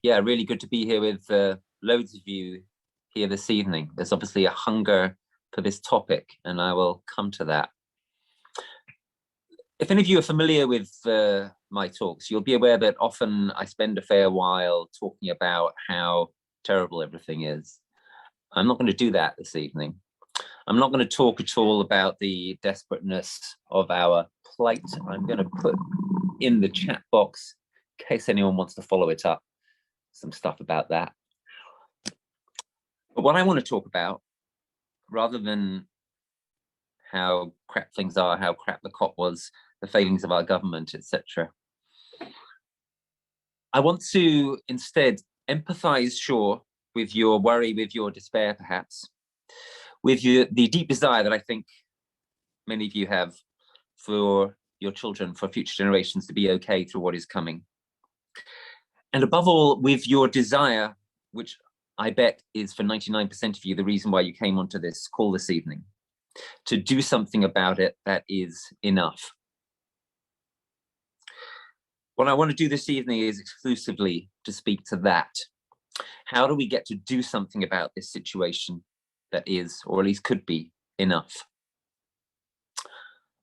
Yeah, really good to be here with loads of you here this evening. There's obviously a hunger for this topic, and I will come to that. If any of you are familiar with my talks, you'll be aware that often I spend a fair while talking about how terrible everything is. I'm not going to do that this evening. I'm not going to talk at all about the desperateness of our plight. I'm going to put in the chat box, in case anyone wants to follow it up, some stuff about that. But what I want to talk about, rather than how crap things are, how crap the COP was, the failings of our government, etc., I want to instead empathize, sure, with your worry, with your despair, perhaps, with the deep desire that I think many of you have for your children, for future generations to be okay through what is coming. And above all, with your desire, which I bet is for 99% of you the reason why you came onto this call this evening, to do something about it that is enough. What I want to do this evening is exclusively to speak to that. How do we get to do something about this situation that is, or at least could be, enough?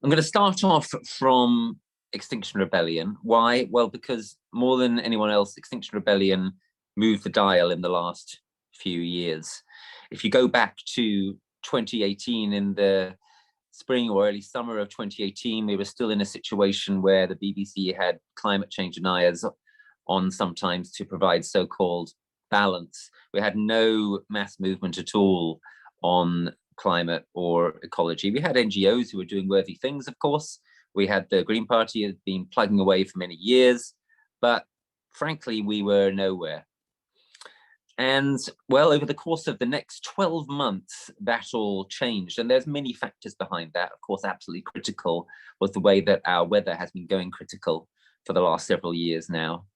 I'm going to start off from Extinction Rebellion. Why? Well, because more than anyone else, Extinction Rebellion moved the dial in the last few years. If you go back to 2018, in the spring or early summer of 2018, we were still in a situation where the BBC had climate change deniers on sometimes to provide so-called balance. We had no mass movement at all on climate or ecology. We had NGOs who were doing worthy things, of course. We had the Green Party had been plugging away for many years, but frankly, we were nowhere. And well, over the course of the next 12 months, that all changed. And there's many factors behind that. Of course, absolutely critical was the way that our weather has been going critical for the last several years now.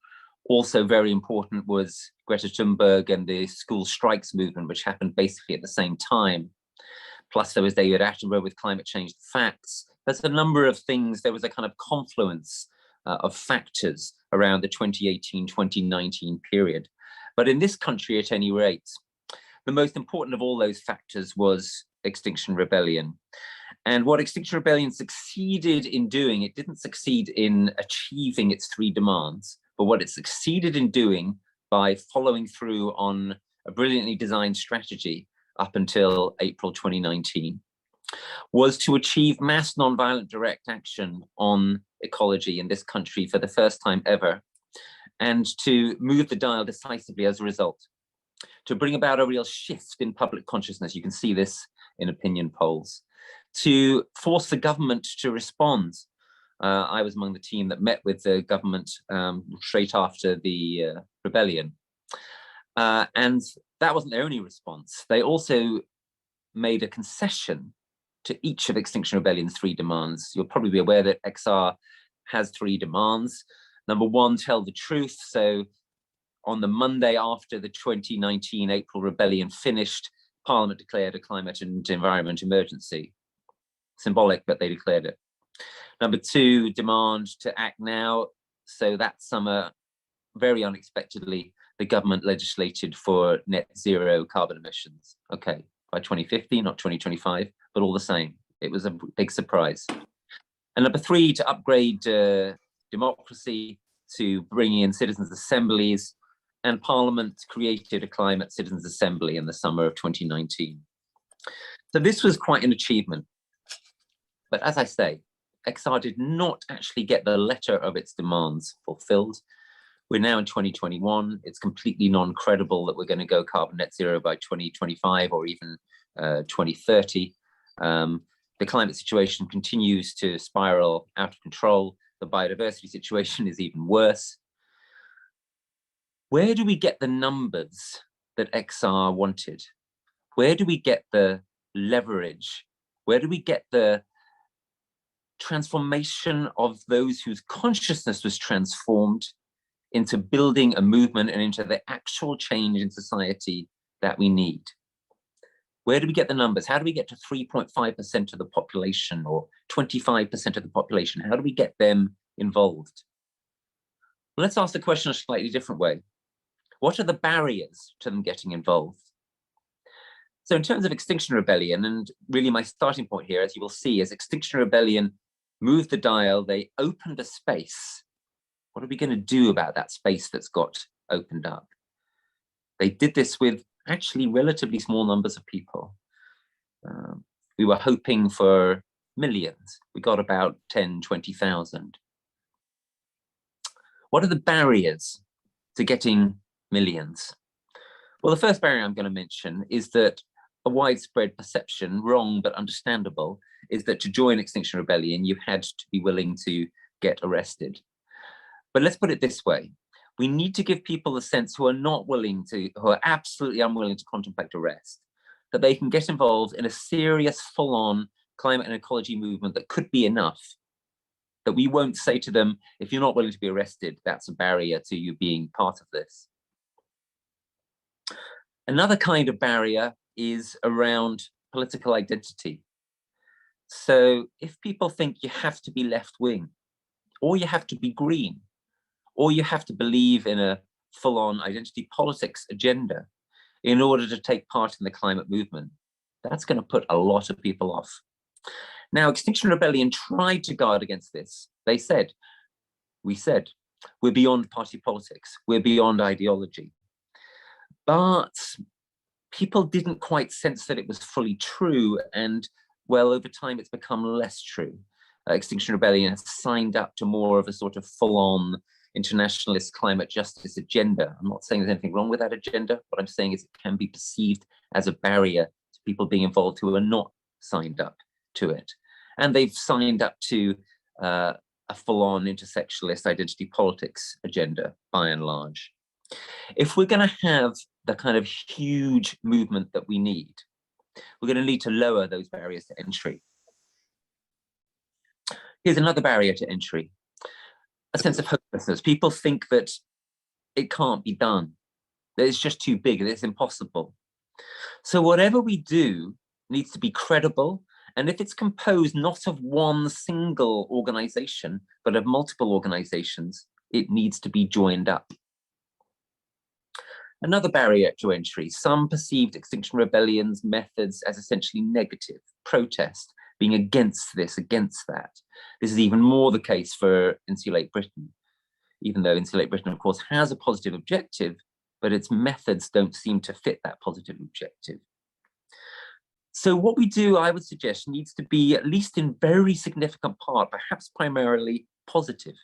Also very important was Greta Thunberg and the school strikes movement, which happened basically at the same time. Plus there was David Attenborough with Climate Change the Facts. There's a number of things. There was a kind of confluence of factors around the 2018-2019 period. But in this country, at any rate, the most important of all those factors was Extinction Rebellion. And what Extinction Rebellion succeeded in doing, it didn't succeed in achieving its three demands, but what it succeeded in doing by following through on a brilliantly designed strategy up until April 2019 was to achieve mass nonviolent direct action on ecology in this country for the first time ever, and to move the dial decisively as a result, to bring about a real shift in public consciousness. You can see this in opinion polls, to force the government to respond. I was among the team that met with the government straight after the rebellion. And that wasn't their only response. They also made a concession to each of Extinction Rebellion's three demands. You'll probably be aware that XR has three demands. Number one, tell the truth. So on the Monday after the 2019 April rebellion finished, Parliament declared a climate and environment emergency. Symbolic, but they declared it. Number two, demand to act now. So that summer, very unexpectedly, the government legislated for net zero carbon emissions. Okay, by 2050, not 2025, but all the same, it was a big surprise. And number three, to upgrade democracy, to bring in citizens' assemblies, and Parliament created a Climate Citizens' Assembly in the summer of 2019. So this was quite an achievement. But as I say, XR did not actually get the letter of its demands fulfilled. We're now in 2021. It's completely non-credible that we're going to go carbon net zero by 2025 or even 2030. The climate situation continues to spiral out of control. The biodiversity situation is even worse. Where do we get the numbers that XR wanted? Where do we get the leverage? Where do we get the transformation of those whose consciousness was transformed into building a movement and into the actual change in society that we need? Where do we get the numbers? How do we get to 3.5% of the population or 25% of the population? How do we get them involved? Well, let's ask the question a slightly different way. What are the barriers to them getting involved? So in terms of Extinction Rebellion, and really my starting point here, as you will see, is Extinction Rebellion moved the dial, they opened a space. What are we going to do about that space that's got opened up? They did this with actually relatively small numbers of people. We were hoping for millions. We got about 10, 20,000. What are the barriers to getting millions? Well, the first barrier I'm going to mention is that a widespread perception, wrong but understandable, is that to join Extinction Rebellion, you had to be willing to get arrested. But let's put it this way. We need to give people a sense who are absolutely unwilling to contemplate arrest, that they can get involved in a serious, full-on climate and ecology movement that could be enough, that we won't say to them, if you're not willing to be arrested, that's a barrier to you being part of this. Another kind of barrier is around political identity. So if people think you have to be left-wing, or you have to be green, or you have to believe in a full-on identity politics agenda in order to take part in the climate movement, that's going to put a lot of people off. Now, Extinction Rebellion tried to guard against this. They said, we're beyond party politics, we're beyond ideology. But people didn't quite sense that it was fully true, and well, over time it's become less true. Extinction Rebellion has signed up to more of a sort of full-on internationalist climate justice agenda. I'm not saying there's anything wrong with that agenda. What I'm saying is it can be perceived as a barrier to people being involved who are not signed up to it. And they've signed up to a full-on intersectionalist identity politics agenda, by and large. If we're going to have the kind of huge movement that we need, we're going to need to lower those barriers to entry. Here's another barrier to entry, a sense of hopelessness. People think that it can't be done, that it's just too big, that it's impossible. So whatever we do needs to be credible, and if it's composed not of one single organization, but of multiple organizations, it needs to be joined up. Another barrier to entry, some perceived Extinction Rebellion's methods as essentially negative, protest, being against this, against that. This is even more the case for Insulate Britain, even though Insulate Britain, of course, has a positive objective, but its methods don't seem to fit that positive objective. So what we do, I would suggest, needs to be, at least in very significant part, perhaps primarily positive.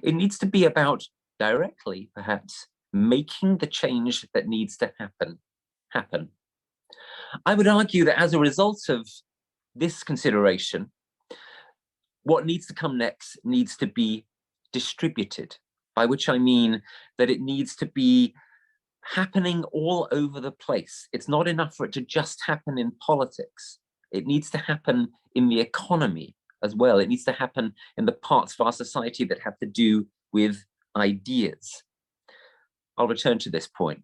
It needs to be about directly, perhaps, making the change that needs to happen. I would argue that as a result of this consideration, what needs to come next needs to be distributed, by which I mean that it needs to be happening all over the place. It's not enough for it to just happen in politics. It needs to happen in the economy as well. It needs to happen in the parts of our society that have to do with ideas. I'll return to this point.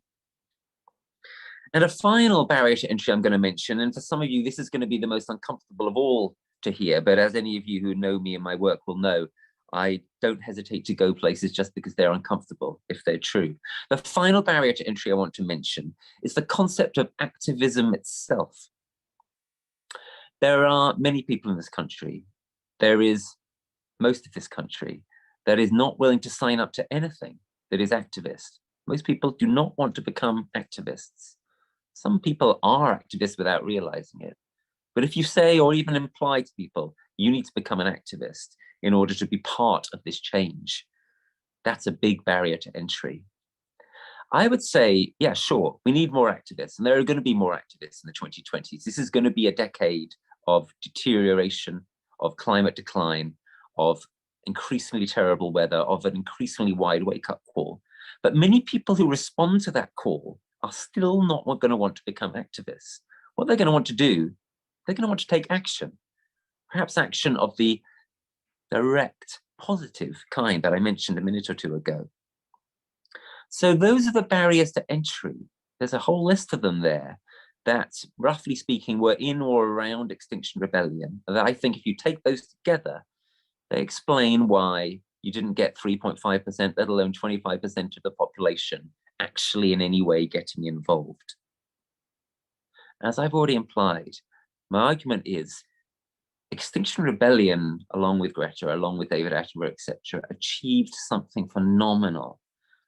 And a final barrier to entry I'm going to mention, and for some of you, this is going to be the most uncomfortable of all to hear, but as any of you who know me and my work will know, I don't hesitate to go places just because they're uncomfortable, if they're true. The final barrier to entry I want to mention is the concept of activism itself. There are many people in this country, there is most of this country, that is not willing to sign up to anything that is activist. Most people do not want to become activists. Some people are activists without realizing it. But if you say, or even imply to people, you need to become an activist in order to be part of this change, that's a big barrier to entry. I would say, yeah, sure, we need more activists, and there are going to be more activists in the 2020s. This is going to be a decade of deterioration, of climate decline, of increasingly terrible weather, of an increasingly wide wake-up call. But many people who respond to that call are still not going to want to become activists. What they're going to want to do, they're going to want to take action, perhaps action of the direct, positive kind that I mentioned a minute or two ago. So those are the barriers to entry. There's a whole list of them there that, roughly speaking, were in or around Extinction Rebellion. That I think if you take those together, they explain why you didn't get 3.5%, let alone 25% of the population actually in any way getting involved. As I've already implied, my argument is Extinction Rebellion, along with Greta, along with David Attenborough, etc., achieved something phenomenal.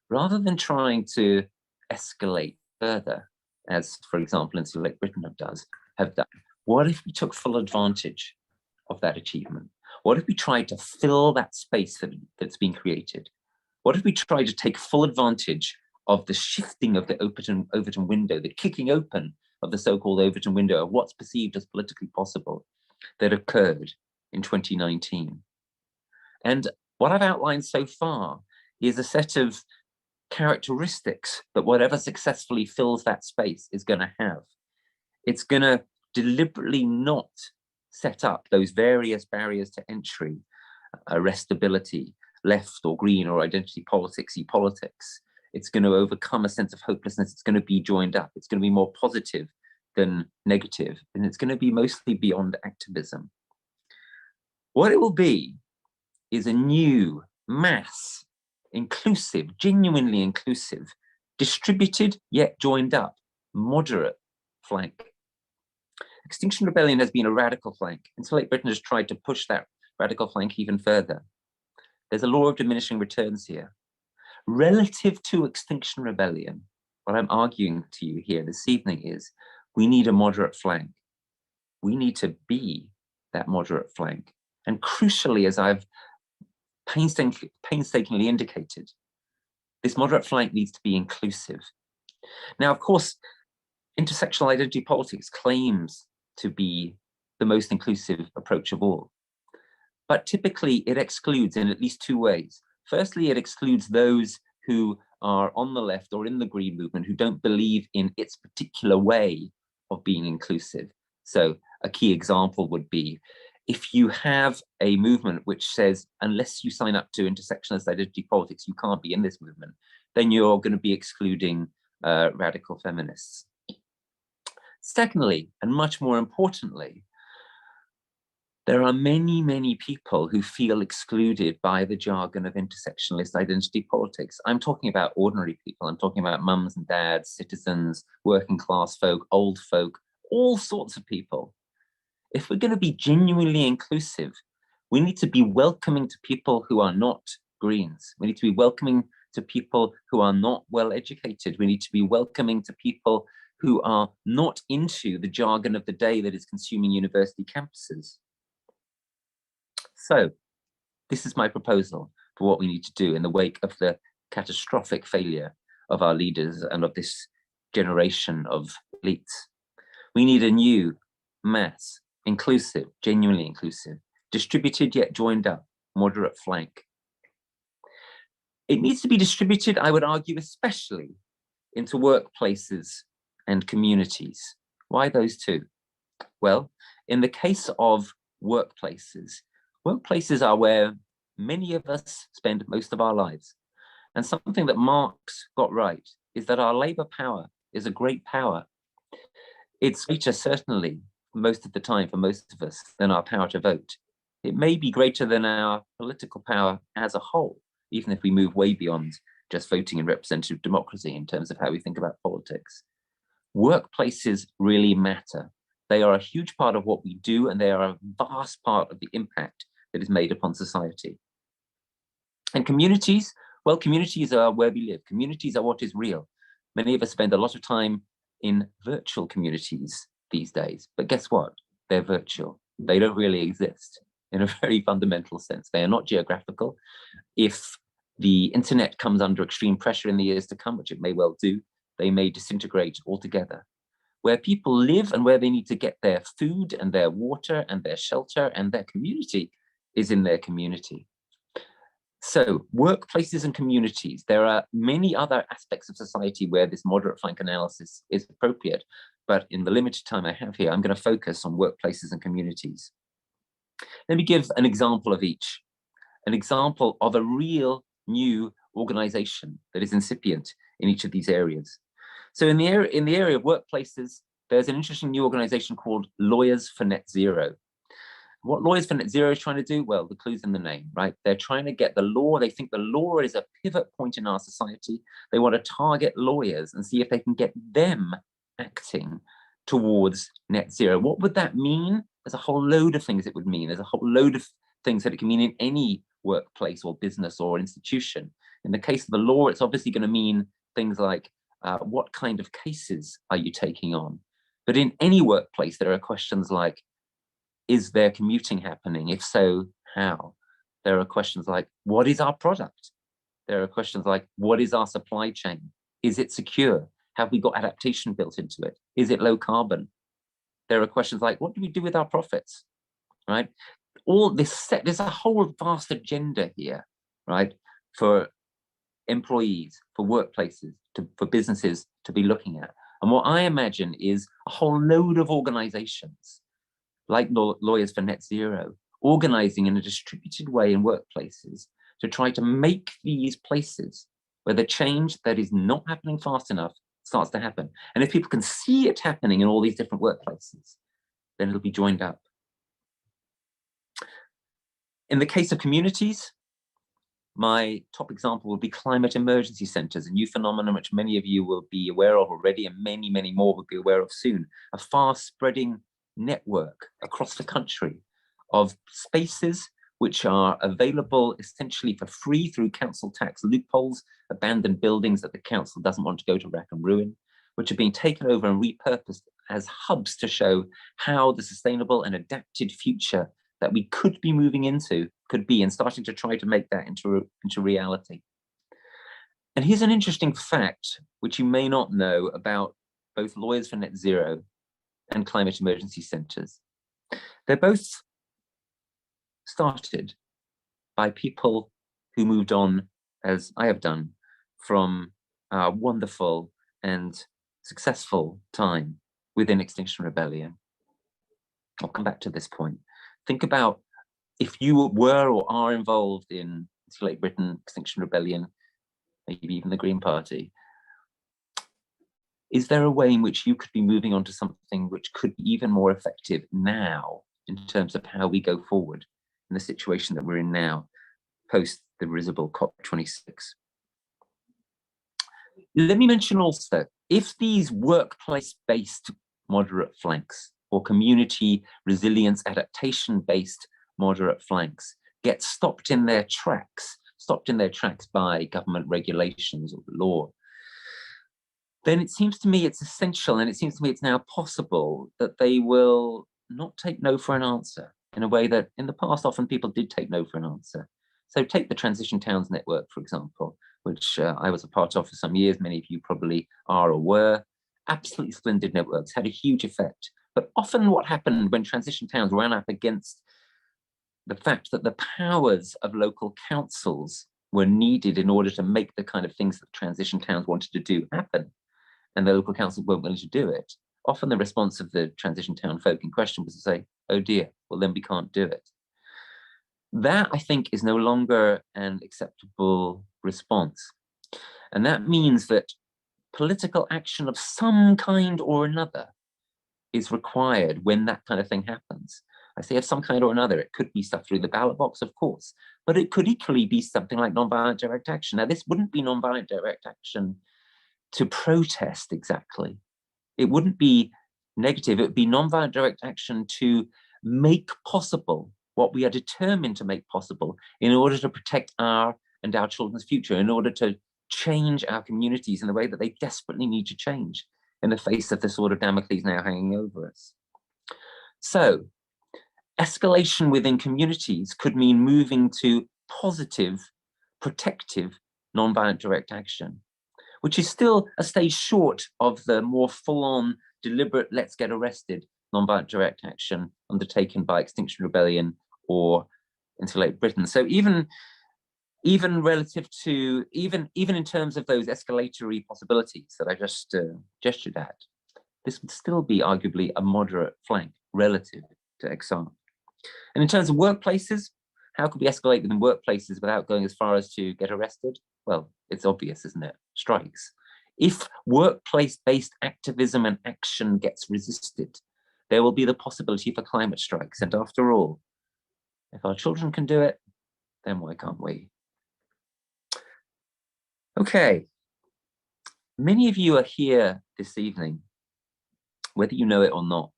Rather than trying to escalate further, as, for example, Insulate Britain have done, what if we took full advantage of that achievement? What if we tried to fill that space that's been created? What if we tried to take full advantage of the shifting of the Overton window, the kicking open of the so-called Overton window of what's perceived as politically possible that occurred in 2019? And what I've outlined so far is a set of characteristics that whatever successfully fills that space is going to have. It's going to deliberately not set up those various barriers to entry, arrestability, left or green or identity politics, e-politics. It's going to overcome a sense of hopelessness. It's going to be joined up. It's going to be more positive than negative. And it's going to be mostly beyond activism. What it will be is a new mass, inclusive, genuinely inclusive, distributed yet joined up, moderate flank. Extinction Rebellion has been a radical flank. Insulate Britain has tried to push that radical flank even further. There's a law of diminishing returns here. Relative to Extinction Rebellion, what I'm arguing to you here this evening is we need a moderate flank. We need to be that moderate flank. And crucially, as I've painstakingly indicated, this moderate flank needs to be inclusive. Now, of course, intersectional identity politics claims to be the most inclusive approach of all. But typically it excludes in at least two ways. Firstly, it excludes those who are on the left or in the Green movement who don't believe in its particular way of being inclusive. So a key example would be if you have a movement which says, unless you sign up to intersectionalist identity politics, you can't be in this movement, then you're going to be excluding radical feminists. Secondly, and much more importantly, there are many, many people who feel excluded by the jargon of intersectionalist identity politics. I'm talking about ordinary people. I'm talking about mums and dads, citizens, working class folk, old folk, all sorts of people. If we're going to be genuinely inclusive, we need to be welcoming to people who are not Greens. We need to be welcoming to people who are not well educated. We need to be welcoming to people who are not into the jargon of the day that is consuming university campuses. So this is my proposal for what we need to do in the wake of the catastrophic failure of our leaders and of this generation of elites. We need a new mass, inclusive, genuinely inclusive, distributed yet joined up, moderate flank. It needs to be distributed, I would argue, especially into workplaces and communities. Why those two? Well, in the case of workplaces, workplaces are where many of us spend most of our lives. And something that Marx got right is that our labor power is a great power. It's greater, certainly, most of the time for most of us, than our power to vote. It may be greater than our political power as a whole, even if we move way beyond just voting in representative democracy in terms of how we think about politics. Workplaces really matter. They are a huge part of what we do, and they are a vast part of the impact that is made upon society. And communities, well, communities are where we live. Communities are what is real. Many of us spend a lot of time in virtual communities these days, but guess what? They're virtual. They don't really exist in a very fundamental sense. They are not geographical. If the internet comes under extreme pressure in the years to come, which it may well do, they may disintegrate altogether. Where people live and where they need to get their food and their water and their shelter and their community is in their community. So workplaces and communities, there are many other aspects of society where this moderate flank analysis is appropriate, but in the limited time I have here, I'm going to focus on workplaces and communities. Let me give an example of each, an example of a real new organization that is incipient in each of these areas. So in the area of workplaces, there's an interesting new organization called Lawyers for Net Zero. What Lawyers for Net Zero is trying to do? Well, the clue's in the name, right? They're trying to get the law. They think the law is a pivot point in our society. They want to target lawyers and see if they can get them acting towards net zero. What would that mean? There's a whole load of things it would mean. There's a whole load of things that it can mean in any workplace or business or institution. In the case of the law, it's obviously going to mean things like what kind of cases are you taking on? But in any workplace, there are questions like, is there commuting happening? If so, how? There are questions like, what is our product? There are questions like, what is our supply chain? Is it secure? Have we got adaptation built into it? Is it low carbon? There are questions like, what do we do with our profits? Right? All this set, there's a whole vast agenda here, right? For employees, for workplaces, for businesses to be looking at. And what I imagine is a whole load of organizations like Lawyers for Net Zero, organizing in a distributed way in workplaces to try to make these places where the change that is not happening fast enough starts to happen. And if people can see it happening in all these different workplaces, then it'll be joined up. In the case of communities, my top example would be climate emergency centers, a new phenomenon which many of you will be aware of already and many, many more will be aware of soon. A fast spreading network across the country of spaces which are available essentially for free through council tax loopholes, abandoned buildings that the council doesn't want to go to rack and ruin, which are being taken over and repurposed as hubs to show how the sustainable and adapted future that we could be moving into could be, and starting to try to make that into reality. And here's an interesting fact, which you may not know about both Lawyers for Net Zero and climate emergency centers. They're both started by people who moved on, as I have done, from our wonderful and successful time within Extinction Rebellion. I'll come back to this point. Think about if you were or are involved in Great Britain, Extinction Rebellion, maybe even the Green Party. Is there a way in which you could be moving on to something which could be even more effective now in terms of how we go forward in the situation that we're in now, post the risible COP26? Let me mention also, if these workplace-based moderate flanks or community resilience adaptation-based moderate flanks get stopped in their tracks by government regulations or the law, then it seems to me it's essential, and it seems to me it's now possible, that they will not take no for an answer in a way that in the past often people did take no for an answer. So take the Transition Towns Network, for example, which I was a part of for some years. Many of you probably are or were. Absolutely splendid networks, had a huge effect. But often what happened when transition towns ran up against the fact that the powers of local councils were needed in order to make the kind of things that transition towns wanted to do happen, and the local councils weren't willing to do it, often the response of the transition town folk in question was to say, oh dear, well then we can't do it. That, I think, is no longer an acceptable response. And that means that political action of some kind or another is required when that kind of thing happens. I say of some kind or another. It could be stuff through the ballot box, of course, but it could equally be something like nonviolent direct action. Now, this wouldn't be nonviolent direct action to protest exactly. It wouldn't be negative. It would be nonviolent direct action to make possible what we are determined to make possible in order to protect our and our children's future, in order to change our communities in the way that they desperately need to change in the face of the sword of Damocles now hanging over us. So escalation within communities could mean moving to positive, protective, nonviolent direct action, which is still a stage short of the more full-on, deliberate, let's get arrested, nonviolent direct action undertaken by Extinction Rebellion or Great Britain. So even relative to, even in terms of those escalatory possibilities that I just gestured at, this would still be arguably a moderate flank relative to XR. And in terms of workplaces, how could we escalate within workplaces without going as far as to get arrested? Well, it's obvious, isn't it? Strikes. If workplace-based activism and action gets resisted, there will be the possibility for climate strikes. And after all, If our children can do it, then why can't we? Okay, many of you are here this evening, whether you know it or not,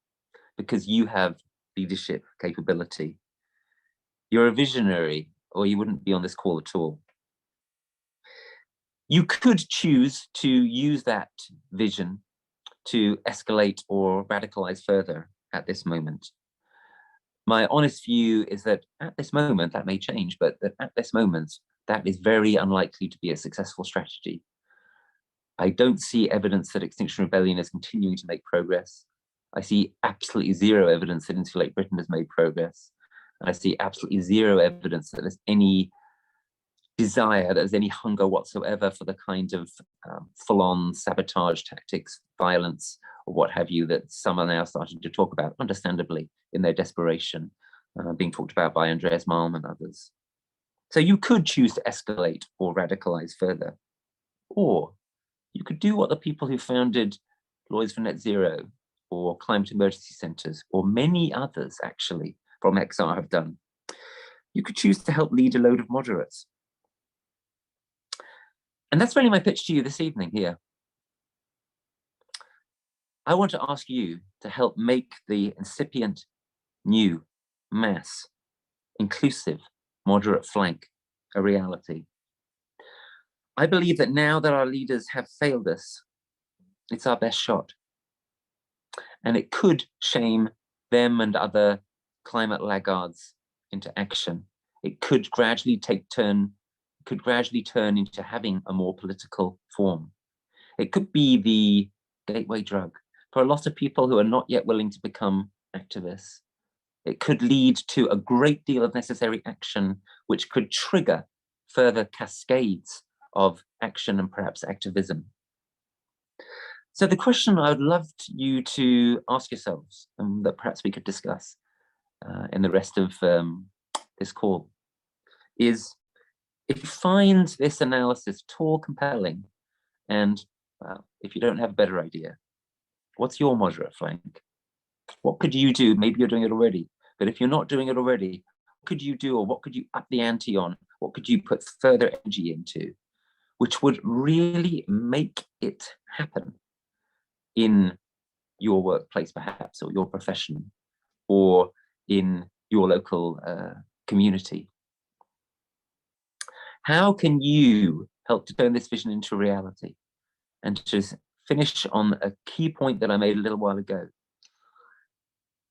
because you have leadership capability. You're a visionary, or you wouldn't be on this call at all. You could choose to use that vision to escalate or radicalize further at this moment. My honest view is that at this moment, that may change, but that at this moment, that is very unlikely to be a successful strategy. I don't see evidence that Extinction Rebellion is continuing to make progress. I see absolutely zero evidence that Insulate Britain has made progress. And I see absolutely zero evidence that there's any desire, that there's any hunger whatsoever for the kind of full-on sabotage tactics, violence, or what have you, that some are now starting to talk about, understandably, in their desperation, being talked about by Andreas Malm and others. So you could choose to escalate or radicalize further. Or you could do what the people who founded Lawyers for Net Zero or Climate Emergency Centres, or many others actually from XR have done. You could choose to help lead a load of moderates. And that's really my pitch to you this evening here. I want to ask you to help make the incipient, new, mass, inclusive, moderate flank a reality. I believe that now that our leaders have failed us, it's our best shot. And it could shame them and other climate laggards into action. It could gradually turn into having a more political form. It could be the gateway drug for a lot of people who are not yet willing to become activists. It could lead to a great deal of necessary action, which could trigger further cascades of action and perhaps activism. So the question I would love you to ask yourselves, and that perhaps we could discuss in the rest of this call, is if you find this analysis at all compelling, and if you don't have a better idea, what's your moderate flank? What could you do? Maybe you're doing it already, but if you're not doing it already, what could you do, or what could you up the ante on? What could you put further energy into, which would really make it happen in your workplace, perhaps, or your profession, or in your local community? How can you help to turn this vision into reality? And to finish on a key point that I made a little while ago,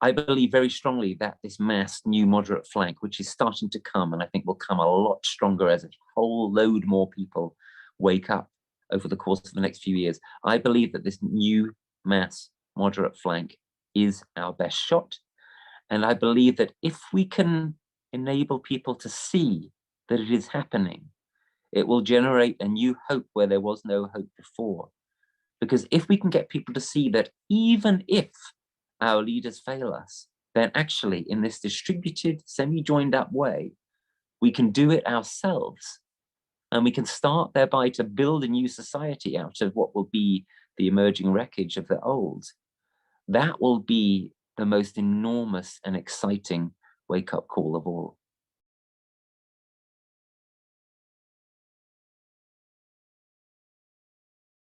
I believe very strongly that this mass new moderate flank, which is starting to come, and I think will come a lot stronger as a whole load more people wake up over the course of the next few years, I believe that this new mass moderate flank is our best shot. And I believe that if we can enable people to see that it is happening, it will generate a new hope where there was no hope before. Because if we can get people to see that even if our leaders fail us, then actually in this distributed, semi-joined up way, we can do it ourselves. And we can start thereby to build a new society out of what will be the emerging wreckage of the old. That will be the most enormous and exciting wake-up call of all.